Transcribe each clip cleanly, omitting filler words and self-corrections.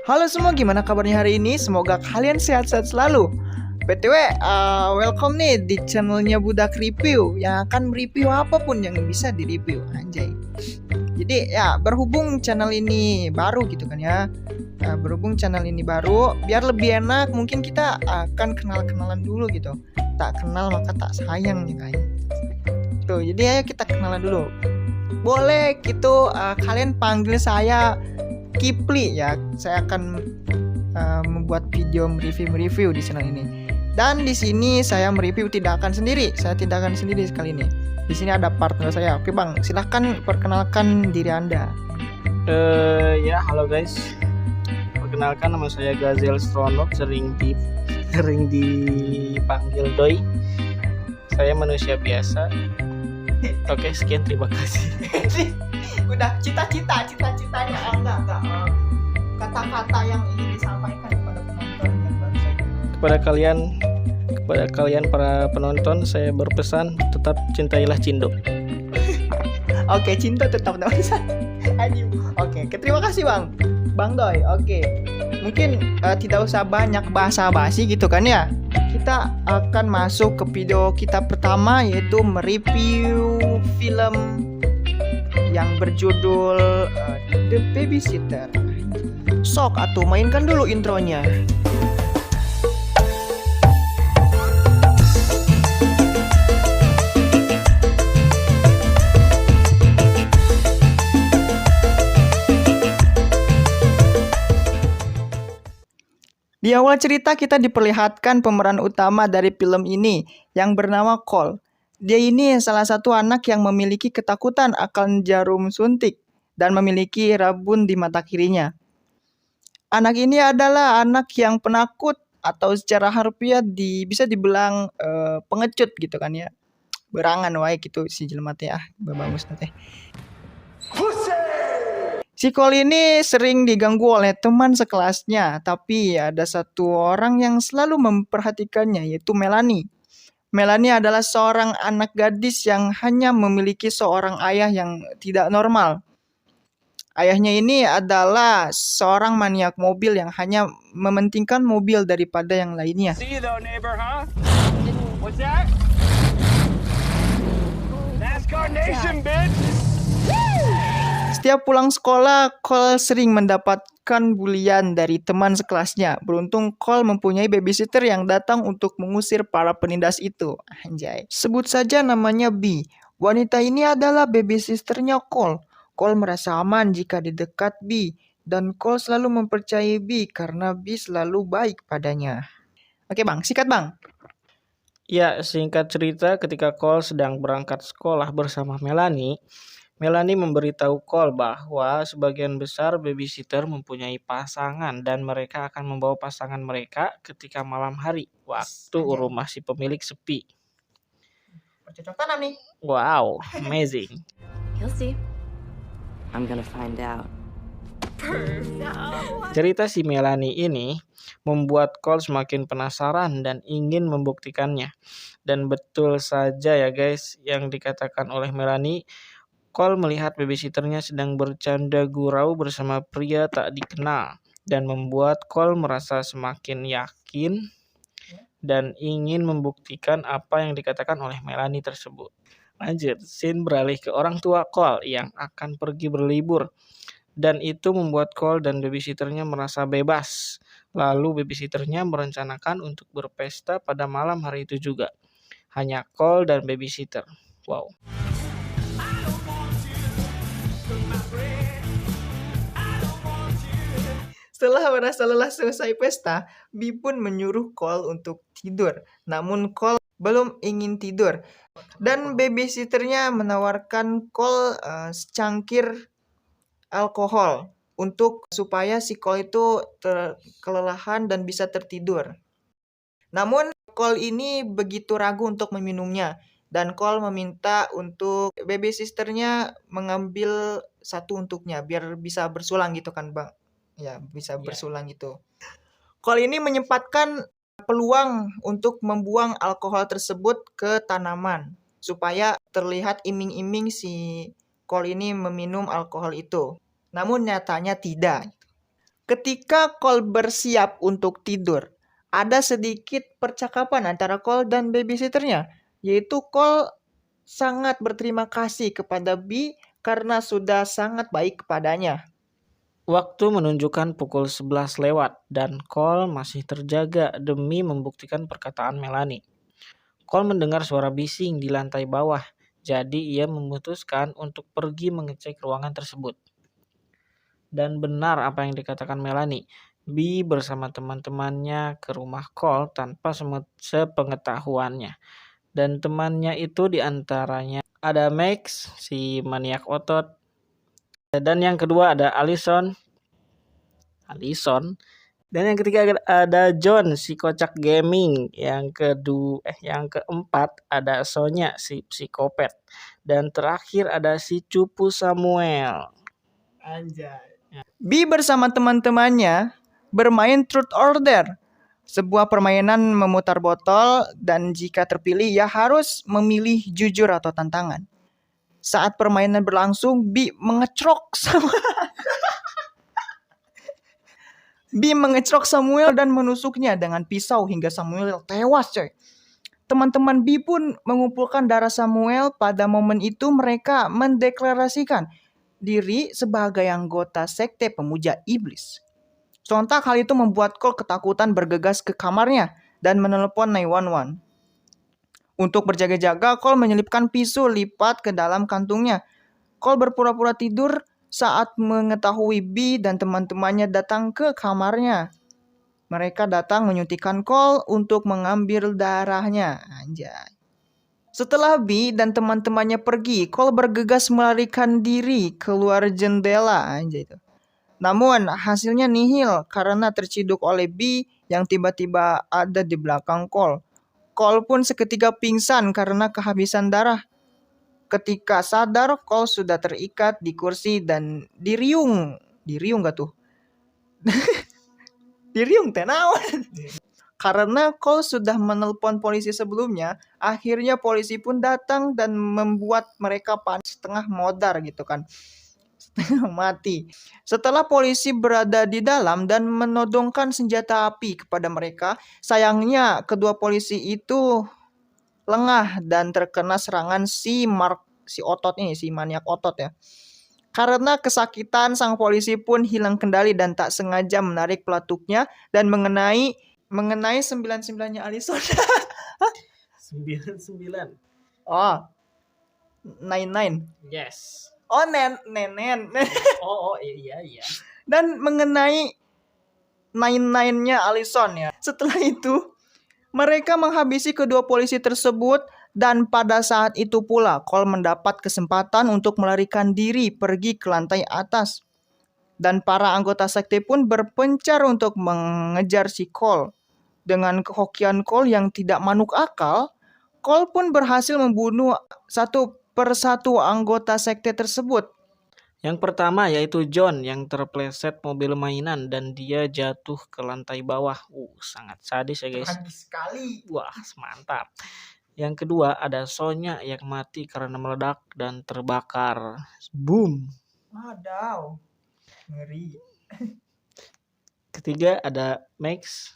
Halo semua, gimana kabarnya hari ini? Semoga kalian sehat-sehat selalu. BTW, welcome nih di channelnya Budak Review yang akan mereview apapun yang bisa direview, anjay. Jadi ya, berhubung channel ini baru gitu kan ya, berhubung channel ini baru, biar lebih enak mungkin kita akan kenal-kenalan dulu gitu. Tak kenal maka tak sayang nih kayaknya. Tuh, jadi ayo kita kenalan dulu. Boleh gitu, kalian panggil saya Kipli ya. Saya akan membuat video mereview di channel ini. Dan di sini saya mereview tidak akan sendiri. Saya tidak akan sendiri sekali ini. Di sini ada partner saya. Oke Bang, silahkan perkenalkan diri Anda. Ya halo guys. Perkenalkan, nama saya Gazel Stronok, sering dipanggil Doi. Saya manusia biasa. Oke, sekian, terima kasih. Udah cita-citanya enggak kata-kata yang ingin disampaikan kepada penonton yang baru saja. Kepada kalian para penonton, saya berpesan tetap cintailah Cindo. Oke, cinta tetap nama saya. Oke, terima kasih Bang Doi. Oke, mungkin tidak usah banyak basa-basi gitu kan ya. Kita akan masuk ke video kita pertama, yaitu mereview film yang berjudul The Babysitter. Sok atuh mainkan dulu intronya. Di awal cerita kita diperlihatkan pemeran utama dari film ini yang bernama Cole. Dia ini salah satu anak yang memiliki ketakutan akan jarum suntik dan memiliki rabun di mata kirinya. Anak ini adalah anak yang penakut atau secara harfiah bisa dibilang pengecut gitu kan ya. Berangan wae gitu si jelema teh bagus teh. Si Cole ini sering diganggu oleh teman sekelasnya, tapi ada satu orang yang selalu memperhatikannya, yaitu Melanie. Melanie adalah seorang anak gadis yang hanya memiliki seorang ayah yang tidak normal. Ayahnya ini adalah seorang maniak mobil yang hanya mementingkan mobil daripada yang lainnya. See you though, neighbor, huh? What's that? NASCAR Nation, bitch! Setiap pulang sekolah, Cole sering mendapatkan bulian dari teman sekelasnya. Beruntung Cole mempunyai babysitter yang datang untuk mengusir para penindas itu. Anjay. Sebut saja namanya B. Wanita ini adalah babysitternya Cole. Cole merasa aman jika di dekat B. Dan Cole selalu mempercayai B karena B selalu baik padanya. Oke Bang, sikat Bang. Ya, singkat cerita, ketika Cole sedang berangkat sekolah bersama Melanie memberitahu Cole bahwa sebagian besar babysitter mempunyai pasangan dan mereka akan membawa pasangan mereka ketika malam hari, waktu rumah si pemilik sepi. Bercocok tanam nih. Wow, amazing. You'll see. I'm gonna find out. Cerita si Melanie ini membuat Cole semakin penasaran dan ingin membuktikannya. Dan betul saja ya guys, yang dikatakan oleh Melanie. Cole melihat babysitternya sedang bercanda gurau bersama pria tak dikenal dan membuat Cole merasa semakin yakin dan ingin membuktikan apa yang dikatakan oleh Melanie tersebut. Lanjut, scene beralih ke orang tua Cole yang akan pergi berlibur. Dan itu membuat Cole dan babysitternya merasa bebas. Lalu babysitternya merencanakan untuk berpesta pada malam hari itu juga. Hanya Cole dan babysitter. Wow. Setelah merasa lelah selesai pesta, B pun menyuruh Cole untuk tidur. Namun Cole belum ingin tidur. Dan babysitternya menawarkan Cole secangkir alkohol supaya si Cole itu kelelahan dan bisa tertidur. Namun Cole ini begitu ragu untuk meminumnya. Dan Cole meminta untuk babysitternya mengambil satu untuknya biar bisa bersulang gitu kan Bang. Ya, bisa bersulang gitu. Cole ini menyempatkan peluang untuk membuang alkohol tersebut ke tanaman supaya terlihat iming-iming si Cole ini meminum alkohol itu. Namun nyatanya tidak. Ketika Cole bersiap untuk tidur, ada sedikit percakapan antara Cole dan babysitternya, yaitu Cole sangat berterima kasih kepada B karena sudah sangat baik kepadanya. Waktu menunjukkan pukul 11 lewat dan Cole masih terjaga demi membuktikan perkataan Melanie. Cole mendengar suara bising di lantai bawah, jadi ia memutuskan untuk pergi mengecek ruangan tersebut. Dan benar apa yang dikatakan Melanie, B bersama teman-temannya ke rumah Cole tanpa sepengetahuannya. Dan temannya itu diantaranya ada Max, si maniak otot. Dan yang kedua ada Allison. Dan yang ketiga ada John, si kocak gaming. Yang keempat ada Sonya, si psikopat. Dan terakhir ada si cupu Samuel. Anjay. B bersama teman-temannya bermain Truth or Dare, sebuah permainan memutar botol dan jika terpilih ia harus memilih jujur atau tantangan. Saat permainan berlangsung, B mengecrok Samuel dan menusuknya dengan pisau hingga Samuel tewas, coy. Teman-teman B pun mengumpulkan darah Samuel. Pada momen itu mereka mendeklarasikan diri sebagai anggota sekte pemuja iblis. Sontak hal itu membuat Cole ketakutan bergegas ke kamarnya dan menelepon 911. Untuk berjaga-jaga, Cole menyelipkan pisau lipat ke dalam kantungnya. Cole berpura-pura tidur saat mengetahui B dan teman-temannya datang ke kamarnya. Mereka datang menyuntikkan Cole untuk mengambil darahnya. Anjay. Setelah B dan teman-temannya pergi, Cole bergegas melarikan diri keluar jendela. Anjay itu. Namun hasilnya nihil karena terciduk oleh B yang tiba-tiba ada di belakang Cole. Cole pun seketika pingsan karena kehabisan darah. Ketika sadar, Cole sudah terikat di kursi dan diriung. Diriung gak tuh? Diriung tenawan. Karena Cole sudah menelpon polisi sebelumnya, akhirnya polisi pun datang dan membuat mereka panik setengah modar gitu kan. Setengah mati. Setelah polisi berada di dalam dan menodongkan senjata api kepada mereka, sayangnya kedua polisi itu lengah dan terkena serangan si maniak otot ya. Karena kesakitan, sang polisi pun hilang kendali dan tak sengaja menarik pelatuknya dan mengenai 99-nya Allison. 99. Oh, 99. Yes. Oh, nenen. Oh iya. Dan mengenai 99-nya Allison ya. Setelah itu, mereka menghabisi kedua polisi tersebut dan pada saat itu pula Cole mendapat kesempatan untuk melarikan diri pergi ke lantai atas. Dan para anggota sekte pun berpencar untuk mengejar si Cole. Dengan kehokian Cole yang tidak manuk akal, Cole pun berhasil membunuh satu persatu anggota sekte tersebut. Yang pertama yaitu John yang terpleset mobil mainan dan dia jatuh ke lantai bawah. Sangat sadis ya guys. Sadis sekali. Wah, mantap. Yang kedua ada Sonya yang mati karena meledak dan terbakar. Boom. Wadaw. Ngeri. Ketiga ada Max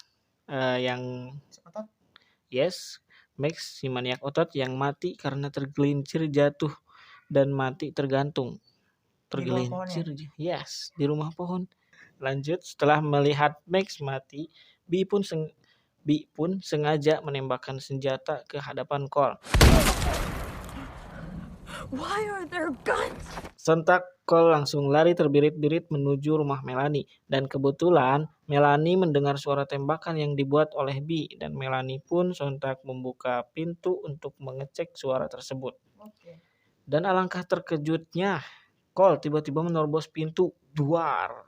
Max si maniak otot yang mati karena tergelincir jatuh dan mati tergantung. Tergelincir, di rumah pohon. Lanjut, setelah melihat Max mati, B pun sengaja menembakkan senjata ke hadapan Cole. Why are there guns? Sontak Cole langsung lari terbirit-birit menuju rumah Melanie. Dan kebetulan Melanie mendengar suara tembakan yang dibuat oleh B. Dan Melanie pun sontak membuka pintu untuk mengecek suara tersebut. Dan alangkah terkejutnya, Cole tiba-tiba menerobos pintu duar.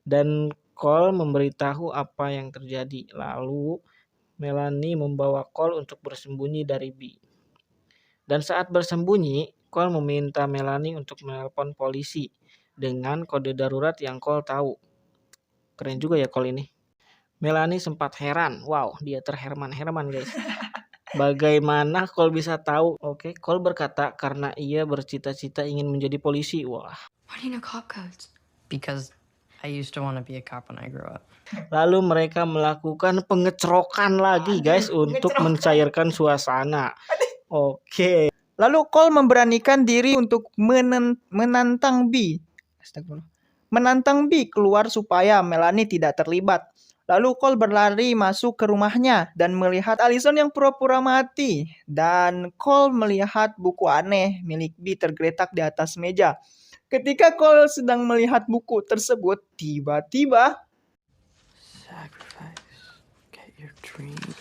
Dan Cole memberitahu apa yang terjadi. Lalu Melanie membawa Cole untuk bersembunyi dari B. Dan saat bersembunyi, Cole meminta Melanie untuk menelpon polisi dengan kode darurat yang Cole tahu. Keren juga ya Cole ini. Melanie sempat heran. Wow, dia terherman-herman guys. Bagaimana Cole bisa tahu? Oke, Cole berkata karena ia bercita-cita ingin menjadi polisi. Wah. Why do you know cop codes? because I used to want to be a cop when I grew up. Lalu mereka melakukan pengecerokan lagi guys untuk mencairkan suasana. Oke. Lalu Cole memberanikan diri untuk menantang B. Astagfirullah. Menantang B keluar supaya Melanie tidak terlibat. Lalu Cole berlari masuk ke rumahnya dan melihat Allison yang pura-pura mati. Dan Cole melihat buku aneh milik B tergeletak di atas meja. Ketika Cole sedang melihat buku tersebut, tiba-tiba Sacrifice. Get your dreams.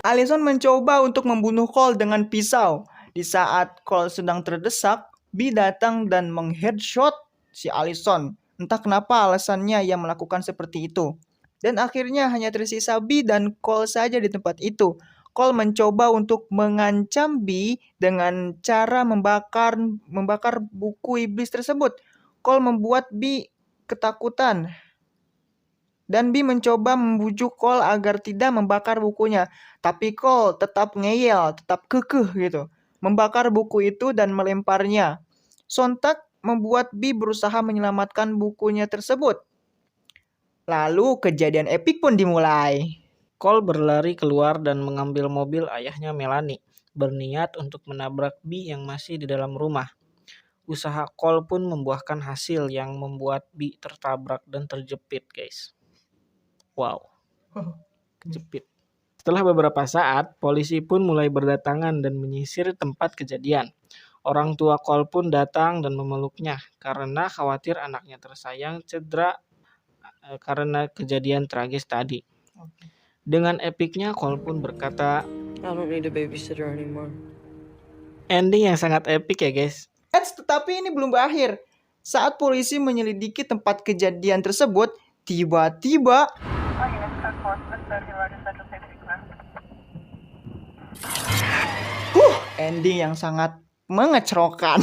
Allison mencoba untuk membunuh Cole dengan pisau. Di saat Cole sedang terdesak, B datang dan mengheadshot si Allison. Entah kenapa alasannya ia melakukan seperti itu. Dan akhirnya hanya tersisa B dan Cole saja di tempat itu. Cole mencoba untuk mengancam B dengan cara membakar buku iblis tersebut. Cole membuat B ketakutan. Dan B mencoba membujuk Cole agar tidak membakar bukunya. Tapi Cole tetap ngeyel, tetap kekeh gitu. Membakar buku itu dan melemparnya. Sontak membuat B berusaha menyelamatkan bukunya tersebut. Lalu kejadian epik pun dimulai. Cole berlari keluar dan mengambil mobil ayahnya Melanie, berniat untuk menabrak B yang masih di dalam rumah. Usaha Cole pun membuahkan hasil yang membuat B tertabrak dan terjepit, guys. Wow, kejepit. Setelah beberapa saat, polisi pun mulai berdatangan dan menyisir tempat kejadian. Orang tua Cole pun datang dan memeluknya karena khawatir anaknya tersayang cedera karena kejadian tragis tadi. Dengan epiknya, Cole pun berkata, I don't need a babysitter anymore. ending yang sangat epik ya guys. Tetapi ini belum berakhir. Saat polisi menyelidiki tempat kejadian tersebut, tiba-tiba ending yang sangat mengecerokan.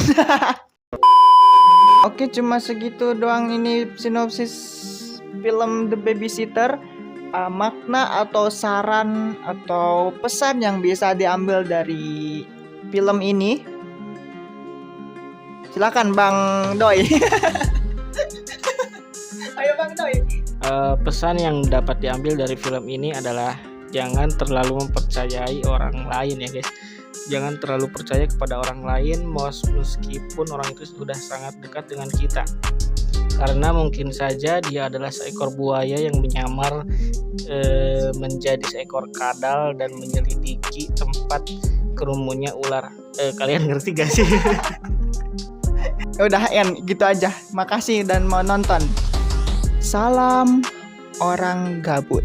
Oke, cuma segitu doang ini sinopsis film The Babysitter. Makna atau saran atau pesan yang bisa diambil dari film ini, silakan Bang Doi. Ayo Bang Doi. Pesan yang dapat diambil dari film ini adalah jangan terlalu mempercayai orang lain ya guys. Jangan terlalu percaya kepada orang lain meskipun orang itu sudah sangat dekat dengan kita. Karena mungkin saja dia adalah seekor buaya yang menyamar menjadi seekor kadal dan menyelidiki tempat kerumunnya ular. Kalian ngerti gak sih? Udah gitu aja. Makasih dan mau nonton. Salam orang gabut.